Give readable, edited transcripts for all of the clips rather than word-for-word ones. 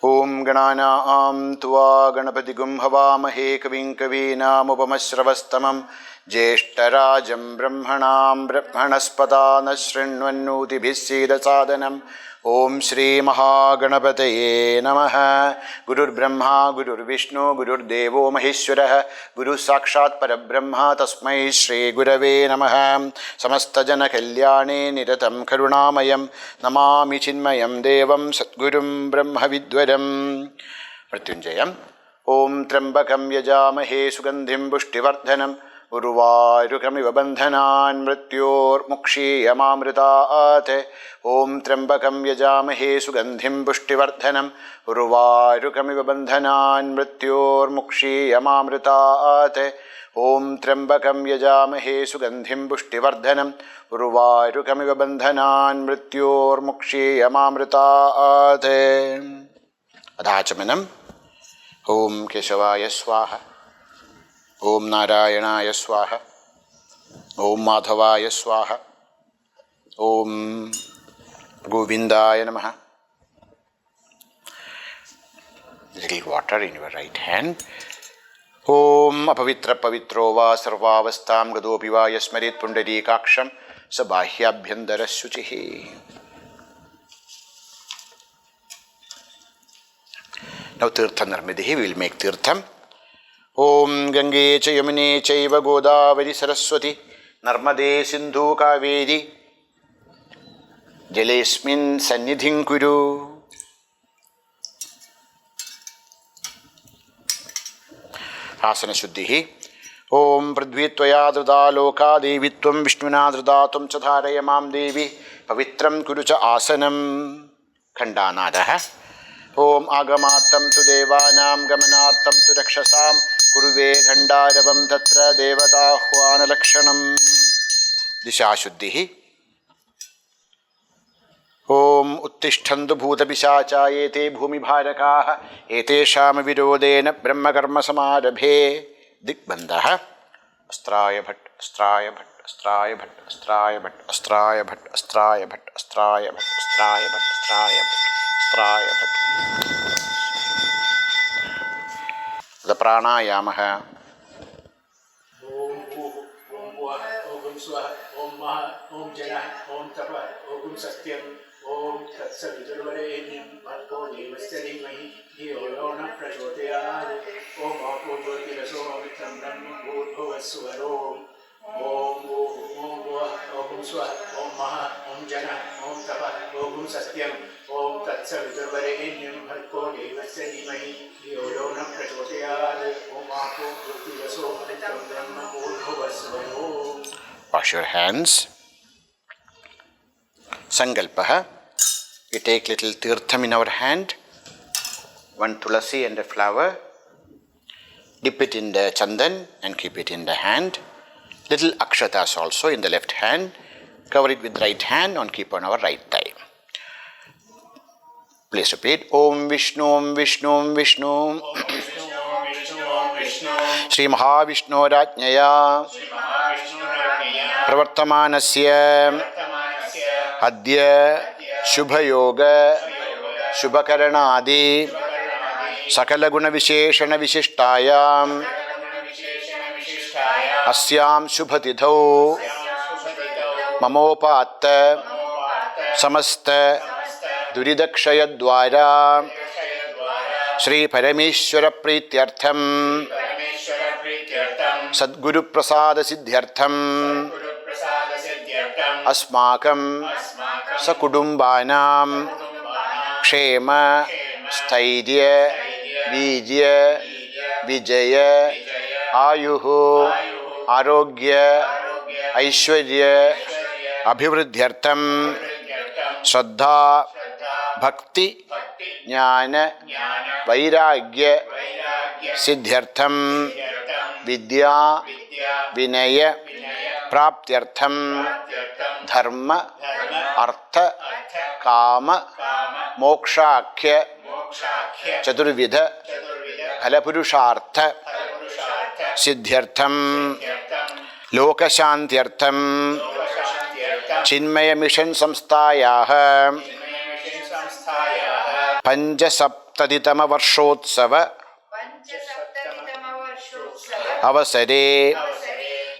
ओम गणानां त्वा गणपतिगुं हवामहे कविं कवीनामुपमश्रवस्तमं ज्येष्ठराजं ब्रह्मणां ब्रह्मणस्पदान शृण्वन्नोतिभिः सीदसादनम्। ओम श्री महागणपतये नमः। गुरुर्ब्रह्मा गुरुर्विष्णु गुरुर्देवो महेश्वरः गुरु साक्षात् परब्रह्म तस्मै श्री गुरवे नमः। समस्तजनकल्याणे निरतं करुणामयं नमामि चिन्मयं देवं सद्गुरुं ब्रह्मविद्वरं मृत्युञ्जयम्। ओम त्र्यंबकं यजामहे सुगन्धिं पुष्टिवर्धनम् उर्वारुकमिव बन्धनान् मृत्योर्मुक्षीयमामृतात्। ओम त्र्यंबकं यजामहे सुगन्धिं पुष्टिवर्धनम् उर्वारुकमिव बन्धनान् मृत्योर्मुक्षीयमामृतात्। ओम त्र्यंबकं यजामहे सुगन्धिं पुष्टिवर्धनम् उर्वारुकमिव बन्धनान् मृत्योर्मुक्षीयमामृतात्। अधाचमनम्। ओम केशवाय स्वाहा। ओम नारायणाय स्वाहा। ओम माधवाय स्वाहा। ओम गोविंदाय नमः। Little water in your right hand. ओम अपवित्र पवित्रो वा सर्वावस्थां गतोऽपि वा यस्मरेत् पुण्डरीकाक्षं स बाह्याभ्यन्तरः शुचिः। Now tirtha narmadihi, we will make tirtham. ओम गंगे च यमुने चैव गोदावरी सरस्वती नर्मदे सिंधु कावेरी जलेस्मिन् सन्निधिं कुरु। आसन शुद्धि। ओम पृथ्वी त्वया धृता लोका देवी त्वं विष्णुना धृता त्वं च धारय मां देवी पवित्रं कुरु च आसनं। खण्डानादः। ओम आगमार्थं तु देवानां गमनार्थं तु रक्षसां कुरुवे खण्डारवं तत्र देवताह्वानलक्षणम्। दिशाशुद्धिः। ओम उत्तिष्ठन्तु भूतपिशाचा एते भूमिभारकाः एतेषां विरोधेन ब्रह्मकर्मसमारभे। दिग्बन्धः। अस्त्राय भट् अस्त्राय भट्ट अस्त्राय भट्ट अस्त्राय भट्ट अस्त्राय भट्ट अस्त्राय भट्ट अस्त्राय भट्ट अस्त्राय भट्ट अस्त्राय भट्ट अस्त्राय भट्ट। प्राणायामः। ओम भूः ओम भुवः ओम स्वः ओम महः ओम जनः ओम तपः ओम सत्यम् ओम तत्सवितुर्वरेण्यं भर्गो देवस्य धीमहि धियो यो नः प्रचोदयात्। ओम आपो ज्योतिरसो पवित्रं ब्रह्म भूर्भुवः स्वः। ओम भूः ओम भुवः ओम स्वः ओम महः ओम जनः ओम तपः ओम सत्यम् ओम तत्सवितुर्वरेण्यं भर्गो देवस्य धीमहि धियो यो नः प्रचोदयात्। ओम आपो ज्योतिरसो पवित्रं ब्रह्म भूर्भुवः स्वः। Wash your hands. Sankalpah. We take little tirtham in our hand, one tulasi and a flower. Dip it in the chandan and keep it in the hand. Little akshatas also in the left hand. Cover it with right hand and keep on our right thigh. Please repeat. Om Vishnu Om Vishnu Om Vishnu. Shri Mahavishnorajnaya प्रवर्तमानस्य अद्य शुभयोग शुभकरणादि सकलगुणविशेषण विशिष्टायाम् अस्यां शुभतिथौ ममोपात्त समस्त दुरिदक्षयद्वारा श्री परमेश्वर प्रीत्यर्थम सद्गुरु प्रसाद सिद्ध्यर्थम अस्माकं सकुटुम्बानां क्षेम स्थैर्य वीर्य विजय आयुः आरोग्य ऐश्वर्य अभिवृद्ध्यर्थं श्रद्धा भक्ति ज्ञान वैराग्य सिद्ध्यर्थं विद्या विनय प्राप्त्यर्थं धर्म अर्थ काम मोक्षाख्य चतुर्विध फलपुरुषार्थ सिद्ध्यर्थं लोकशान्त्यर्थं चिन्मय मिशन संस्थायाः पंचसप्त पंचसप्ततितमवर्षोत्सव अवसरे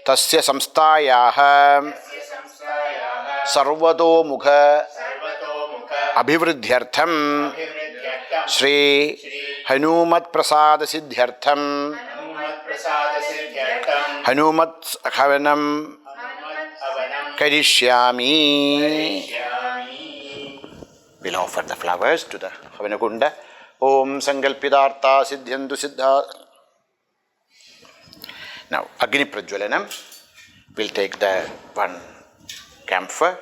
तस्य संस्थायाः सर्वतोमुख अभिवृद्ध्यर्थं श्री हनुमत् प्रसाद सिद्ध्यर्थं हनुमत् हवनं करिष्यामि. We'll offer the flowers to the Havanakunda. Om Sankalpitartha Siddhyantu Siddha. Now, Agni Prajwalanam. We'll take the one camphor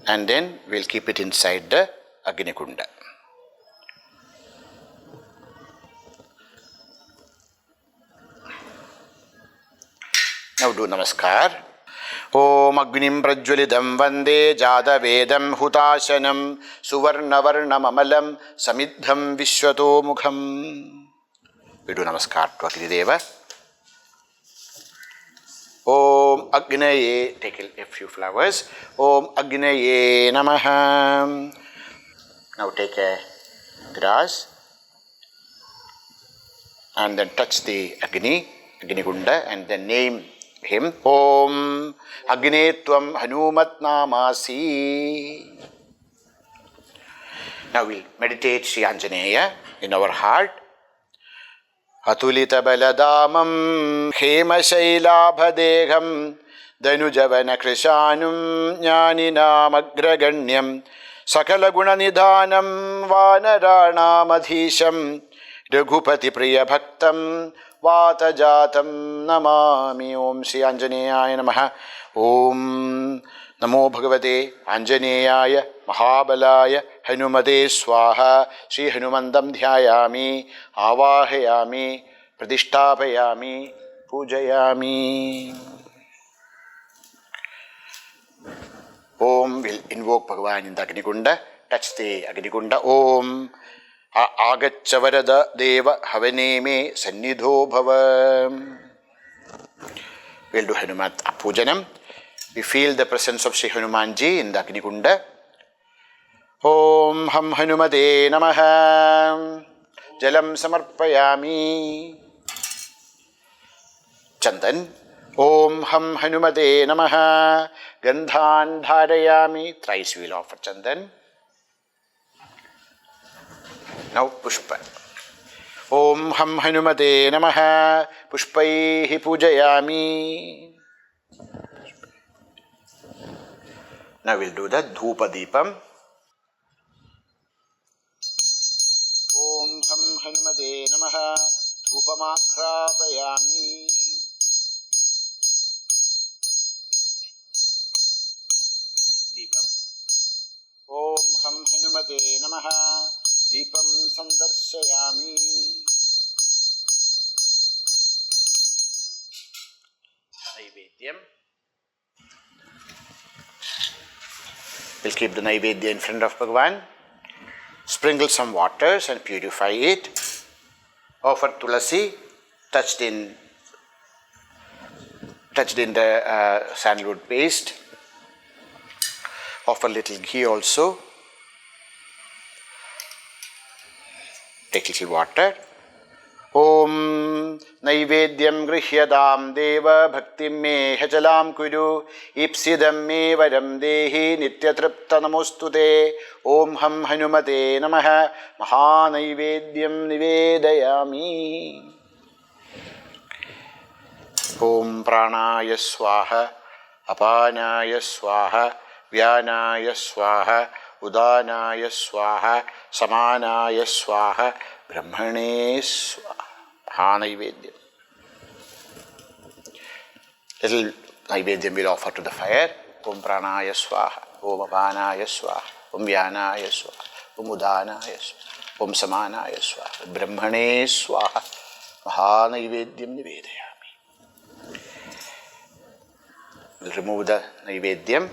and then we'll keep it inside the Agni Kunda. Now do Namaskar. Om Agnim Prajwalidam Vande Jadavedam Hutashanam Suvarnavarnam Amalam Samidham Vishwato Mukham. We do Namaskar to Agni Deva. Om Agnaye, take a few flowers. Om Agnaye Namaha. Now take a grass and then touch the Agni Kunda, and then name him. Om Agni Tvam Hanumat Namasi. Now we'll meditate Sri Anjaneya in our heart. Atulita baladamam hemashailaabhadeham danujavana krishanum jnaninam agraganyam sakala gunanidhanam vanaranamadhisham raghupati priya bhaktam Vatajatam namami. Om Sri Anjaneyaya namaha. Om Namo Bhagavate Anjaneyaya Mahabalaya Hanumate Swaha. Sri Hanumandam Dhyayami Avahayami Pradishtapayami Pujayami. Om will invoke Bhagavan in the Agni Kunda. Touch the Agni Kunda. Om Agaccha Varada Deva Havane Me Sannidho Bhava. We'll do Hanumat Pujanam. We feel the presence of Sri Hanumanji in the Agni Kunda. Om Ham Hanumade Namaha. Jalam Samarpayami. Chandan. Om Ham Hanumade Namaha. Gandhan Dharayami. Thrice we'll offer Chandan. Now Pushpa. Om Ham Hanumate Namaha. Pushpaihi Pujayami. Now we'll do the Dhupa Deepam. Om Ham Hanumate Namaha. Dhupamakhrapayami. Deepam. Om Ham Hanumate Namaha. Deepam Sandarshayami. Naivedyam. We'll keep the Naivedya in front of Bhagavan. Sprinkle some waters and purify it. Offer Tulasi touched in the sandalwood paste. Offer little ghee also. Take little water. Om Naivedyam Grihyadam Deva Bhaktim Me Hajalam Kudu Ipsidam Me Varam Dehi Nityatripta Namostute. Om Ham Hanumate Namaha. Maha Naivedyam Nivedayami. Om Pranaya Swaha. Apanaya Swaha. Vyanaya Swaha. Udanaya Swaha. Samanaya Swaha. Brahmane Swaha. Naivedyam. Little Naivedyam will offer to the fire. Om Pranaya Swaha. Om Apanaya Swaha. Om Vyanaya Swaha. Om Udanaya Swaha. Om Samanaya Swaha. Brahmane Swaha. Maha Naivedyam Nivedayami. We'll remove the Naivedyam.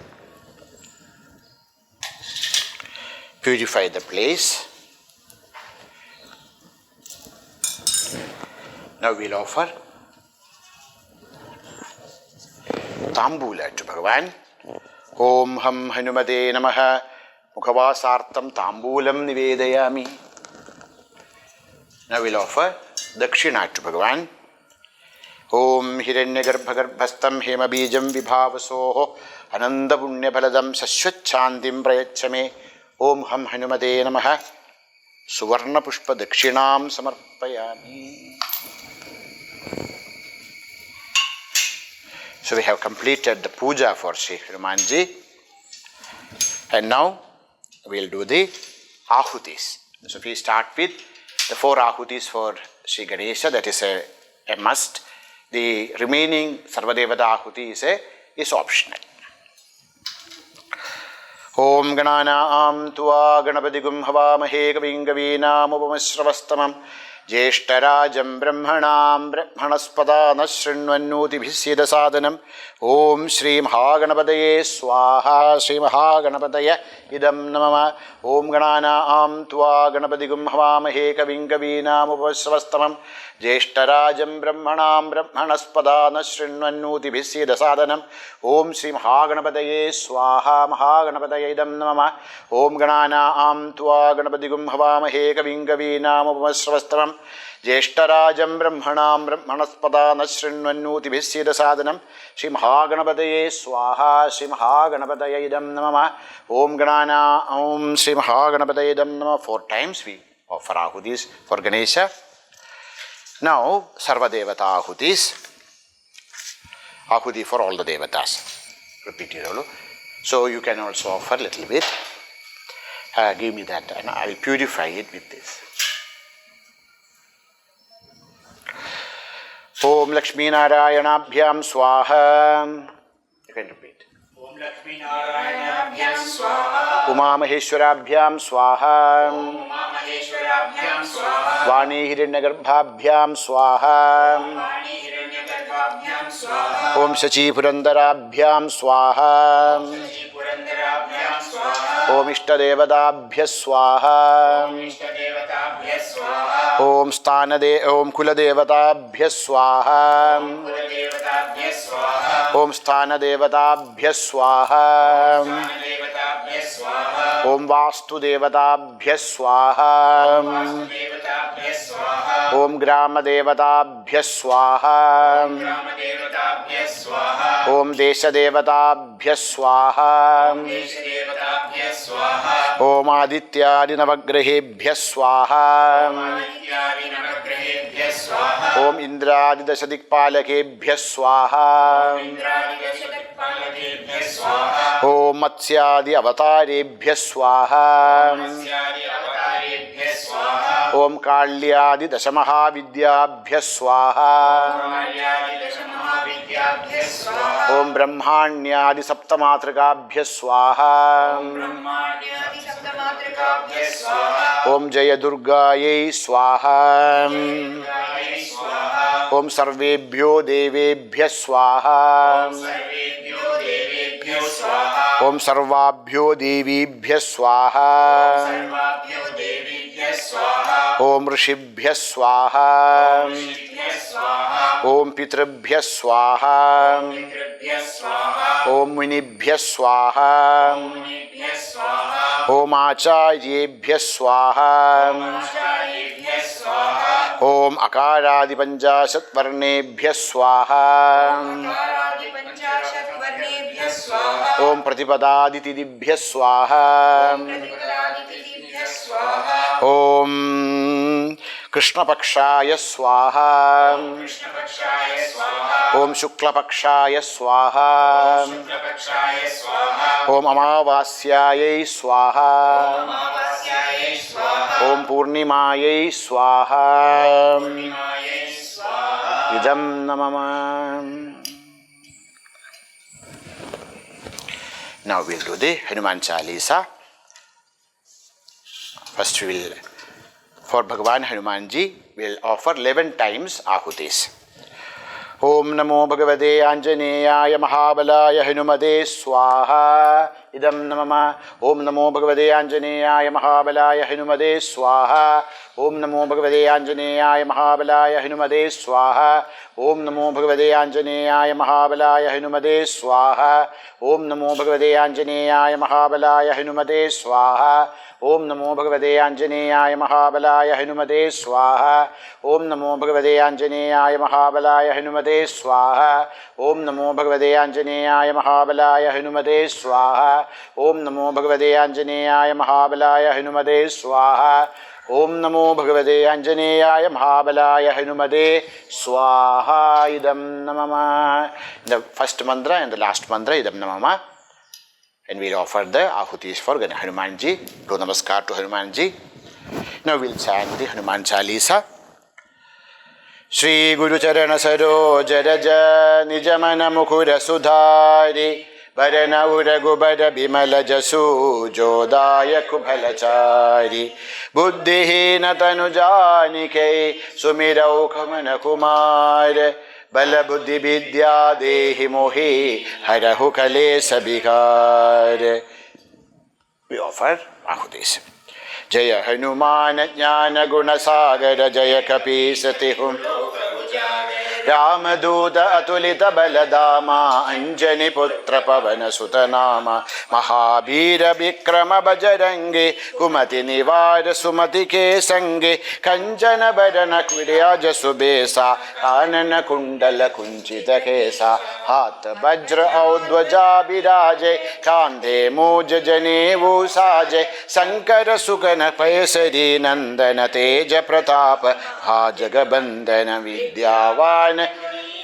Purify the place. Now we'll offer Tambula to Bhagavan. Om Ham Hanumate Namaha. Mukhavasartam tambulam nivedayami. Now we'll offer dakshina to Bhagavan. Om Hiranyagarbhagarbhastam Hemabijam Vibhavasoho Ananda Punyabhaladam Sashwachandim Prayachame. Om Ham Hanumade Namaha. Suvarna Pushpa Dakshinam Samarpayami. So we have completed the puja for Sri Hanumanji. And now we'll do the ahutis. So we start with the 4 ahutis for Sri Ganesha, that is a must. The remaining Sarvadevata ahuti is optional. Om Ganana Tva Ganapatigum Havamahe Kavim Kavinam Upamashravastamam Jeshtarajam Brahmanam Brahmanaspada Nashrinvanutibhisyeda Sadhanam. Om Shri Mahaganapadaye Swaha. Shri Mahaganapadaye Idam Namama. Om Ganana Tva Ganapatigum Havamahe Kavim Kavinam Upamashravastamam Jeshtarajam Brahmanam Brahmanaspada Nashrinvanutibhisyeda Sadhanam. Om Shri Mahaganapadaye Swaha. Mahaganapadaye Idam Namama. Om Ganana Tva Ganapatigum Havamahe Kavim Kavinam Upamashravastamam Jeshtarajam Brahmanam Brahmanaspada Nashrinvanutibhisyeda Sadhanam. Shri Mahaganapadaye Swaha. Shri Mahaganapadaye Idam Namama. Om Ganana Om Shri Mahaganapadaye Idam Namama. 4 times we offer ahutis for Ganesha. Now Sarvadevata ahutis. Ahuti for all the devatas. Repeat it all. So you can also offer a little bit. Give me that and I will purify it with this. Om Lakshmi Narayanabhyam Swaha. You can repeat. Om Lakshmi Narayanaabhyam Swaha. Uma Maheshwarabhyam Swaha. Uma Maheshwarabhyam Swaha. Vani Hiranyagarbhabhyam Swaha. Vani Hiranyagarbhabhyam Swaha. Om Sachi Purandarabhyam Swaha. Sachi Purandarabhyam Swaha. Om Ishtadevadabhya Swaha. Ishtadevatabhya Swaha. Om Om Kuladevatabhya Swaha. Kuladevatabhya Swaha. Om Stanadevatabhya Swaha. Devatabhya Swaha. Om Vastudevatabhya Swaha. Devatabhya Swaha. Om Gramadevatabhya Swaha. Ramadevatabhya Swaha. Om Deshadevatabhya Swaha. Devatabhya Swaha. Om Adityadi Navagrahebhya Swaha. Ityadi Navagrahebhya Swaha. Om Indradi Dasadikpalakebhya Swaha. Indradigashadatpalakebhya Swaha. Om Matsyadi Avatarebhya Swaha. Masyadi Avatarebhya Swaha. Om Kalyadi Dasamahavidyabhya Swaha. Kalyadi Dasamahavidyabhya Swaha. Om Brahmanyadi Saptamatrikabhya Swaha. Brahmanyadi Saptamatrikabhya Swaha. Om Jaya Durgaye Swaha. Jaya Swaha. Om Sarvebhyo Devebhya Swaha. Sarvebhyo Devebhyo Swaha. Om Sarvabhyo Devibhya Swaha. Sarvabhyo Devebhyo Swaha. Om Rishibhya Swaha. Shibhya Swaha. Om Pitrabhya Swaha. Pitrabhya Swaha. Om Munibhya Swaha. Munibhya Swaha. Om Acharyebhya Swaha. Acharyebhya Swaha. Om Akaradi Panchashat Varnebhya Swaha. Karadi Panchashat Varnebhya Swaha. Om Pratipadaditidibhya Swaha. Pratipadaditidibhya Swaha. Om Krishna Pakshaya Swaha. Krishna Pakshaya Swaha. Om Shukla Pakshaya Swaha. Shukla Pakshaya Swaha. Om Amavasyaya Swaha. Amavasyaya Swaha. Om Purnimayai Swaha. Purnimaya Swaha. Idam Namama. Now we'll do the Hanuman Chalisa. First we will, for Bhagavan Hanumanji, we will offer 11 times ahutis. Om Namo Bhagavate Anjaneyaya Mahabalaya Hanumade Swaha. Idam Namama. Om Namo Bhagavate Anjaneyaya Mahabalaya Hanumade Swaha. ओम नमो भगवते आंजनेयाय महाबलाय हनुमते स्वाहा। ओम नमो भगवते आंजनेयाय महाबलाय हनुमते स्वाहा। ओम नमो भगवते आंजनेयाय महाबलाय हनुमते स्वाहा। ओम नमो भगवते आंजनेयाय महाबलाय हनुमते स्वाहा। ओम नमो भगवते आंजनेयाय महाबलाय हनुमते स्वाहा। ओम नमो भगवते आंजनेयाय महाबलाय हनुमते स्वाहा। ओम नमो भगवते आंजनेयाय महाबलाय हनुमते स्वाहा। ओम नमो भगवते आंजनेयाय महाबलाय हनुमते स्वाहा। इदम नमः. The first mantra and the last mantra, idam namama. And we'll offer the ahutis for Hanumanji. Do namaskar to Hanumanji. Now we'll chant the Hanuman Chalisa. Shri Guru Charana Saroj Raja Nijamana Mukura Sudhari Varana Uragubara Bimala Jasu Jodaya Kubhalachari Buddhihina Tanujanike Sumirau Kamana Kumar Bala Buddhi Vidya Dehi Mohi Harahu Kale Sabikar. We offer ahutis. Jaya Hanuman Jnana Gunasagar Jaya Kapisa Hum Ramaduta Atulita Baladama Anjani Putra Pavana Sutanama Mahabira Vikrama Bajarangi Kumati Nivada Sumati Ke Sangi Kanjana Badana Kvidyaja Subesa Anana Kundala Kunchita Kesa Hat Vajra Audvaja Biraje Kande Moja Jane Vusaje Sankara Sukana Payasari Nandana Teja Pratapa Hajagabandana Vidyavan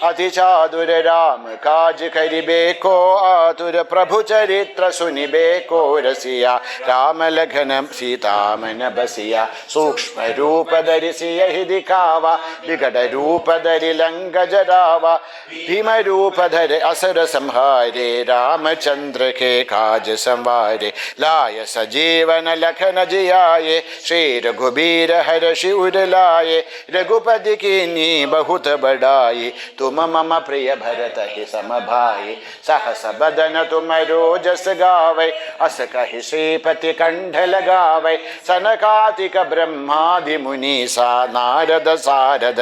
अति चादुर राम काज करिबे को आतुर प्रभु चरित्र सुनिबे को रसिया राम लखन सीता मन बसिया सूक्ष्म रूप धरि सियहि दिखावा विकट रूप धरि लंक जरावा भीम रूप धरि असुर संहारे रामचंद्र के काज संवारे लाय सजीवन लखन जियाये श्री रघुबीर हर्षि उर लाये रघुपति कीन्ही बहुत बड़ाई तुम मम प्रिय भरत ही समभाई सहस बदन तुम रोजस गावै अस कहि श्रीपति कंठ लगावै सनकादिक ब्रह्मादि मुनीसा नारद सारद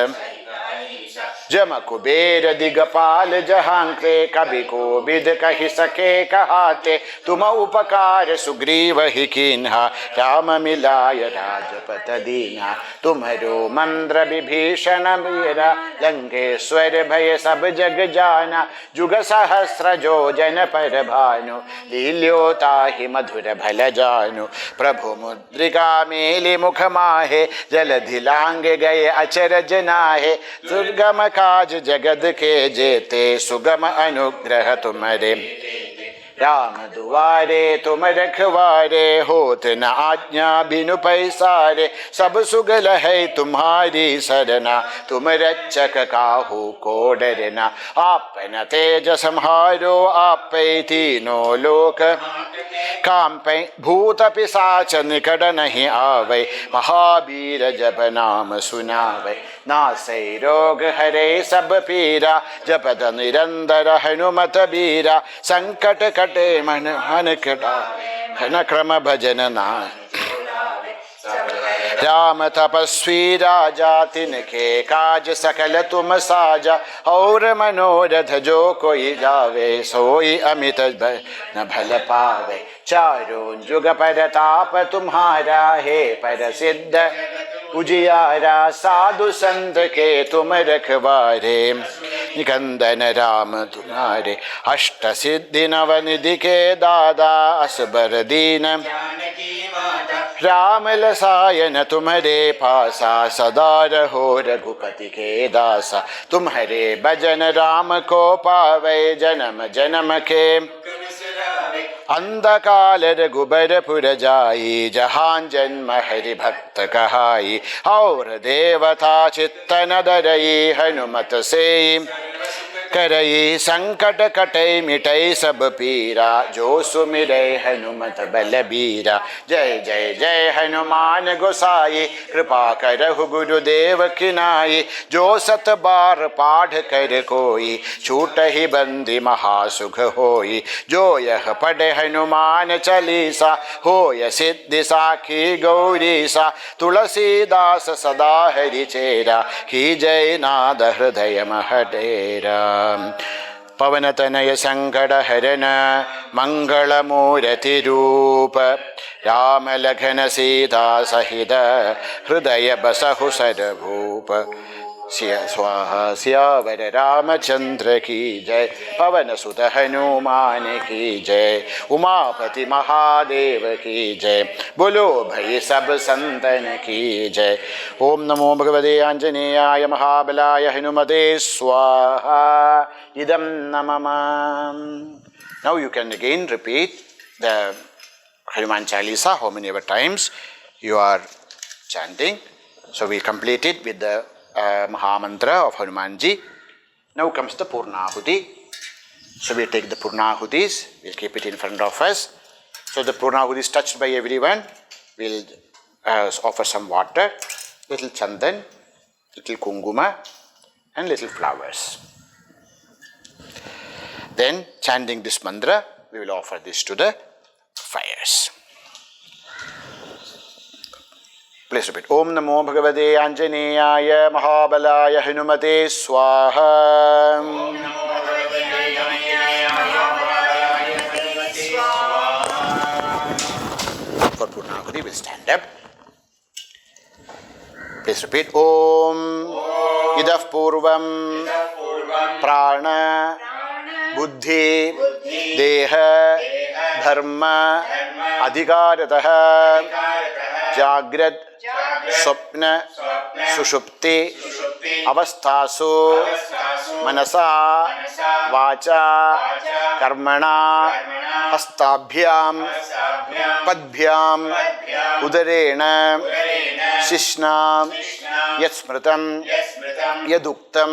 जम कुबेर दिगपाल जहांते कभी को विद कहि सके कहाते तुम उपकार सुग्रीव ही कीन्हा राम मिलाय राजपत दीन्हा तुम्हरो मंत्र विभीषण वीरा लंकेश्वर भय सब जग जाना जुग सहस्र जो जन पर भानु लील्योता ही मधुर भल जानु प्रभु मुद्रिका मेलि मुख माहे जलधि लांग गए अचरज नाहे दुर्गम काज जगद के जेते सुगम अनुग्रह तुम्हारे राम दुआरे तुम रखवारे होत न आज्ञा बिनु पैसारे सब सुगल है तुम्हारी सरना तुम रक्षक काहू को डरना आपन तेज संहारो आप तीनों लोक काम पे भूत पिशाच निकट नहीं आवे महावीर जब नाम सुनावे नासै रोग हरे सब पीरा जपत निरंतर हनुमत बीरा संकट कटे मन हन कटा हन क्रम भजन ना राम तपस्वी राजा तिनके काज सकल तुम साजा और मनोरथ जो कोई जावे सोई अमित न भल पावे चारों जुग परताप तुम्हारा है पर सिद्ध उजियारा साधु संत के तुम रखवारे निकंदन राम तुम्हारे अष्ट सिद्धि नवनिधि के दादा असबर दीन राम लसायन तुम्हारे पासा सदा रहो रघुपति के दासा तुम्हारे भजन राम को पावे जन्म जन्म के अंधकाल रघुबर पुर जाई जहां जन्म हरि भक्त कहाई और देवता चित्तन दरई हनुमत से करई संकट कटई मिटई सब पीरा, जो सुमिरै हनुमत बलबीरा। जय जय जय हनुमान गोसाई, कृपा करहु गुरुदेव की नाई। जो सत बार पाठ कर कोई, छूटहि बंदी महासुख होई। जो यह पढ़े हनुमान चालीसा, होय सिद्धि साखी गौरीसा। तुलसीदास सदा हरि चेरा, की जय नाद हृदय मह डेरा। पवन तनय संकट हरन, मंगल मूर्ति रूप। राम लखन सीता सहित, हृदय बसहु सरभूप। स्वाहा सियावर रामचंद्र की जय, पवन सुत हनुमान की जय। उमापति महादेव की जय, बोलो भई सब संतन की जय। ओम नमो भगवते आंजनेयाय महाबलाय हनुमते स्वाहा। इदं नमः। Now you can again repeat the Hanuman Chalisa, how many ever times you are chanting. So we complete it with the Mahamantra of Hanumanji. Now comes the Purnahuti. So we take the Purnahutis, we'll keep it in front of us. So the Purnahuti is touched by everyone. We'll offer some water, little chandan, little kunguma, and little flowers. Then, chanting this mantra, we will offer this to the fires. Please repeat. Om Namo Bhagavate Anjaneyaya Mahabalaya Hanumate Swaha. Om Namo Bhagavate Anjaneyaya Mahabalaya Hanumate Swaha. For Purnahuti, we'll stand up. Please repeat. Om Idaf Purvam Prana बुद्धि देह धर्म अधिकारतः जागृत स्वप्न सुषुप्ति अवस्थासु मनसा वाचा कर्मणा हस्ताभ्याम पद्भ्याम उदरेण शिश्नाम यत्स्मृतं यदुक्तं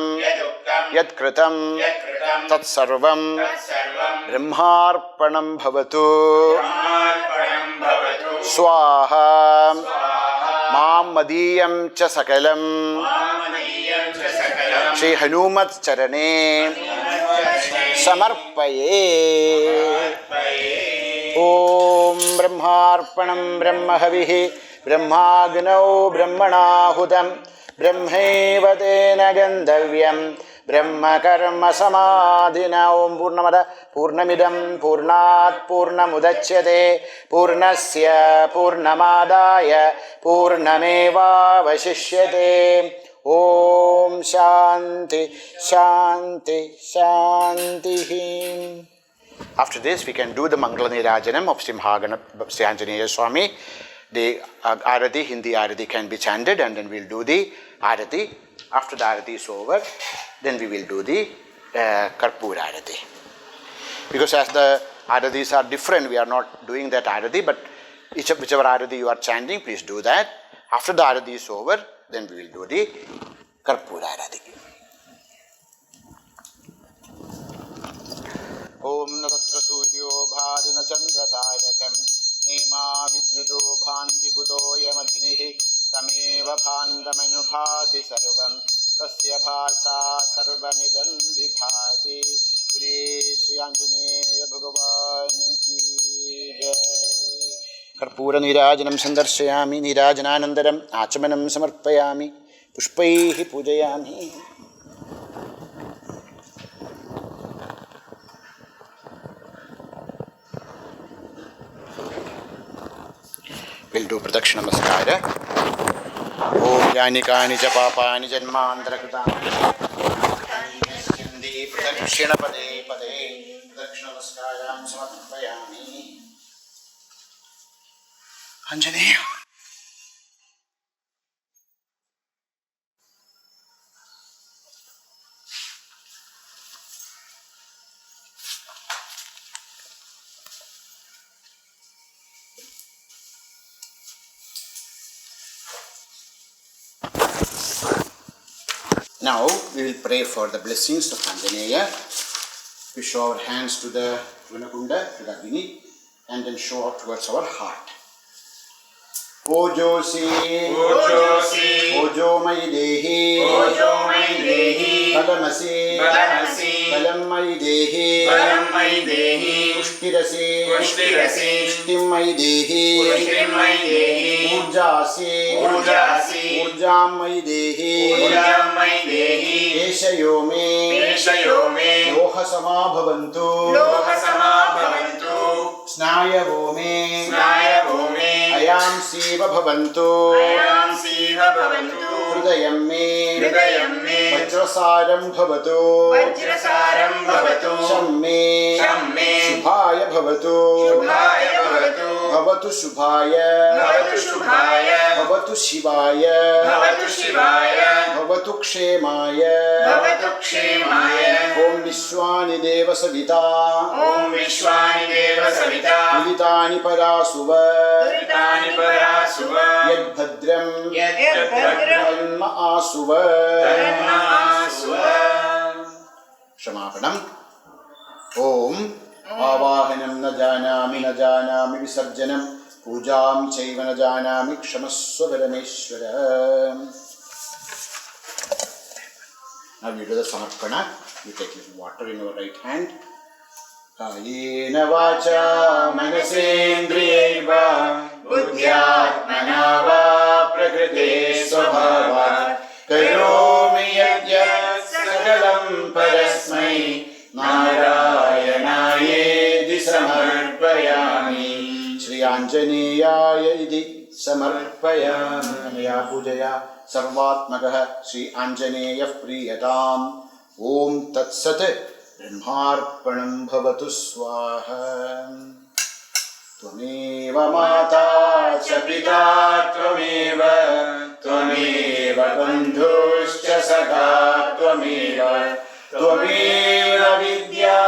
यत्कृतं तत्सर्वं ब्रह्मार्पणं भवतु स्वाहा। मां मदीयं च सकलं श्री हनुमत् चरणे समर्पये। ओम ब्रह्मार्पणं ब्रह्महविः ब्रह्माग्नौ ब्रह्मणाहुतं ब्रह्मैव तेन गन्धव्यं ब्रह्मकर्म समाधिना। ओम पूर्णमद पूर्णमिदं पूर्णात् पूर्णमुदच्यते पूर्णस्य पूर्णमादाय पूर्णमेवावशिष्यते। ओम शांति शांति शांति। After this, we can do the Mangala Nirajanam of Simhagana Sri Anjaneya Swami. The Arati, Hindi Arati can be chanted, and then we'll do the Arati. After the Arati is over, then we will do the Karpura Arati. Because as the Aratis are different, we are not doing that Arati, but whichever Arati you are chanting, please do that. After the Arati is over, then we will do the Karpura Arati. Om Natatra Suryo Bhadina Chandra Tarakam Nema Vidyudo Bhanti Gudoya Madhinihi Tameva Bhandamanubhati Sarvam Tasya Bhasa Sarvamidam Vibhati. Kuli Shri Anjaneya Bhagavan Ki Jai. Karpura Nirajanam Sandarshayami Nirajananandaram Achamanam Samarpayami Pushpaihi Pujayami. We'll do Pradakshina Namaskara. Om Yani Kani Cha Papani Janmantara Kritani Sindhi Pradakshina Pade Pade Pradakshina Namaskaram Samarpayami. Anjaneya. Now we will pray for the blessings of Anjaneya. We show our hands to the Gunakunda, to the Agni, and then show out towards our heart. Ojosi, Ojomai Dehi, Balamasi, Balamai Dehi, Pushtirasi, Pushtimai Dehi, Urjasi, Urjamai Dehi, Eshayome, Lohasama Bhavantu, Snayavome, Ayam Siva Bhavantu, Hridayam me, Vajrasaram Bhavatu, Shamme, Shubhaya Bhavatu, Bhavatu Shubhaya, Bhavatu Shivaya, Bhavatu Kshemaya, Om Vishwani Deva Savita, Uditani Parasuva, Yad Bhadram, Tanma Asuva, Shamapanam. Om Avahanam na janami visarjanam Pujam chaiva na janami kshamasva parameshwara. Now we do the samarpana. You take a little water in your right hand. Kayena vacha manasendriyaiva buddhyatmana va prakrite svabhavat karomi yajyat sakalam parasmai Narayanaye samarpayami Shri Anjaneyaya iti samarpayami Maya pujaya sarvatmakaha Shri Anjaneya priyatam Om Tat Sat Brahmarpanam Bhavatu Swaha Tvameva Mata Cha Pita Tvameva Bandhuscha Sakha Tvameva Vidya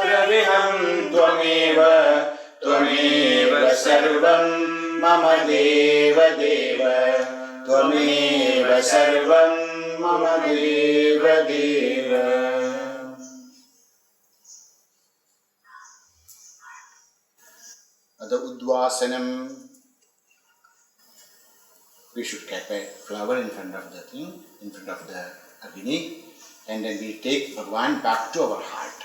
Dravinam Tvameva Sarvam Mama Deva Deva Tvameva Sarvam Mama Deva Deva. Ada Udvasanam. We should keep a flower in front of the thing, in front of the Agni, and then we take Bhagavan back to our heart.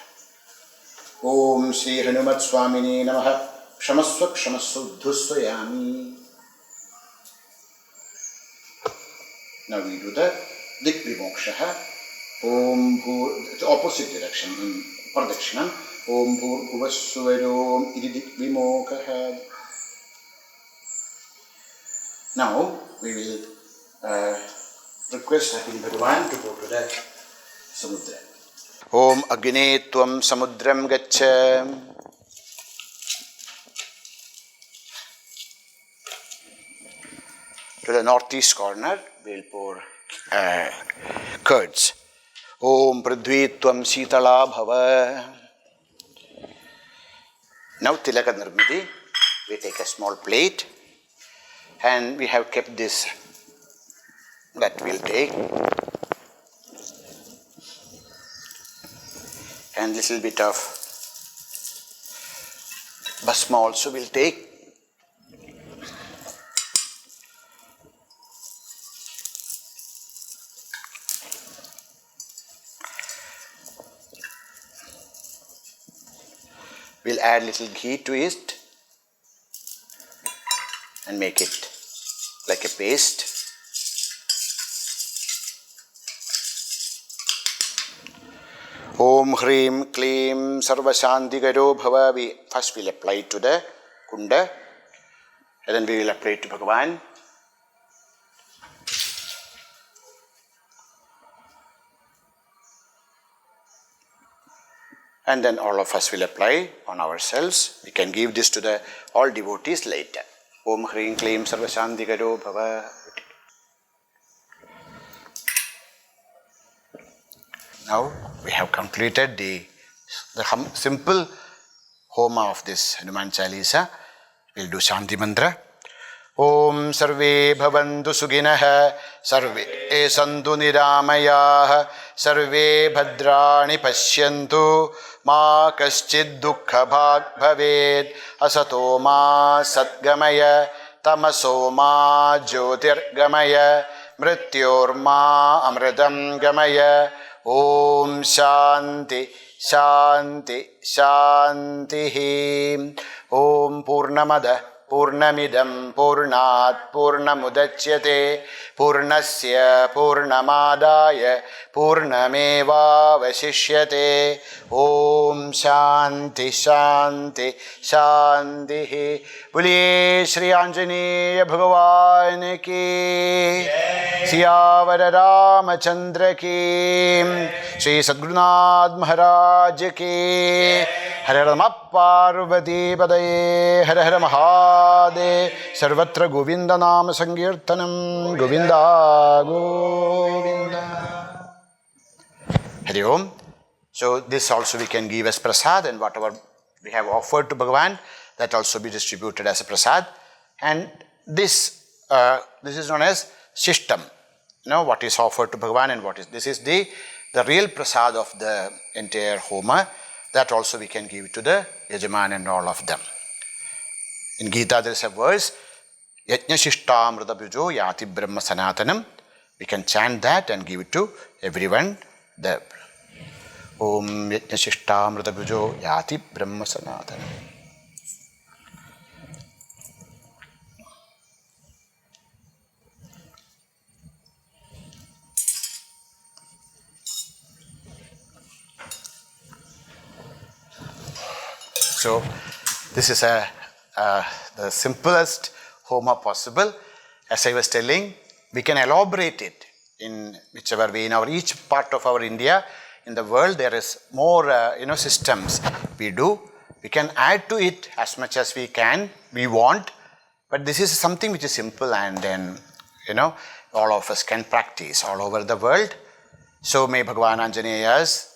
Om Sri Hanumat Swamini Namaha Kshamasva Kshamasva Uddhusvayami. Now we do the Dik Vimokshaha. Om Bhur, the opposite direction in Pardakshinam. Om Bhur Bhuvassuvarom Iti Dik Vimokaha. Now we will request Happy Bhagavan to go to the Samudra. Om Agni Tvam Samudram Gaccha. To the northeast corner, we will pour curds. Om Prithvi Tvam Sitala Bhava. Now Tilaka Nirmiti, we take a small plate and we have kept this, that we'll take. And little bit of basma also we'll take. We'll add little ghee to it and make it like a paste. Om Hrim Klim Sarvashantigaro Bhava. First we'll apply it to the kunda and then we will apply it to Bhagavan. And then all of us will apply on ourselves. We can give this to the all devotees later. Om Hrim Klim Sarvashantigaro Bhava. Now we have completed the simple homa of this Hanuman Chalisa. We will do Shanti Mantra. Om Sarve Bhavantu Sughinah Sarve Santu Niramayah Sarve Bhadrani Pashyantu Ma Kaschid Dukkha Bhag Bhaved Asato Ma Satgamaya Tamaso Ma Jyotirgamaya Mrityor Ma Amritam Gamaya Om Shanti Shanti Shanti Om Purnamada Purnamidam Purnat Purnamudachyate Purnasya Purnamadaya Purnameva Vasishyate Om Shanti Shanti Shanti Boliye Shri Anjaneya Bhagavan ki Siyavara Ramachandra ki Shri Sadgurunath Maharaj ki Hare Rama Parvati Padaye Hare Hare Mahadev Sarvatra Govinda Nama Sankirtanam Govinda Govinda Hare Om. So this also we can give as prasad, and whatever we have offered to Bhagavan, that also be distributed as a prasad. And this is known as Shishtam. You know what is offered to Bhagavan and what is, this is the real prasad of the entire Homa. That also we can give to the Yajaman and all of them. In Gita there is a verse, Yajna Shishtamrita Bhujo Yati Brahma Sanatanam. We can chant that and give it to everyone. The Om Yajna Shishtamrita Bhujo Yati Brahma Sanatanam. So this is the simplest Homa possible. As I was telling, we can elaborate it in whichever way. In each part of our India, in the world, there is more systems we do. We can add to it as much as we can, we want. But this is something which is simple, and then all of us can practice all over the world. So may Bhagavan Anjaneya's,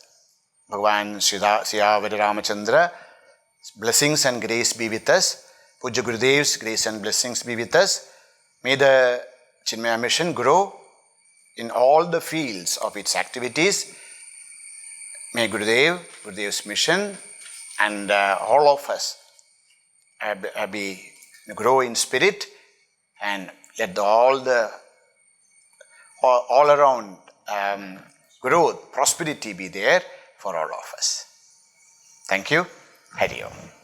Bhagavan Siyavara Ramachandra, blessings and grace be with us. Pujya Gurudev's grace and blessings be with us. May the Chinmaya mission grow in all the fields of its activities. May Gurudev's mission and all of us grow in spirit, and let all around growth, prosperity be there for all of us. Thank you. Hari Om.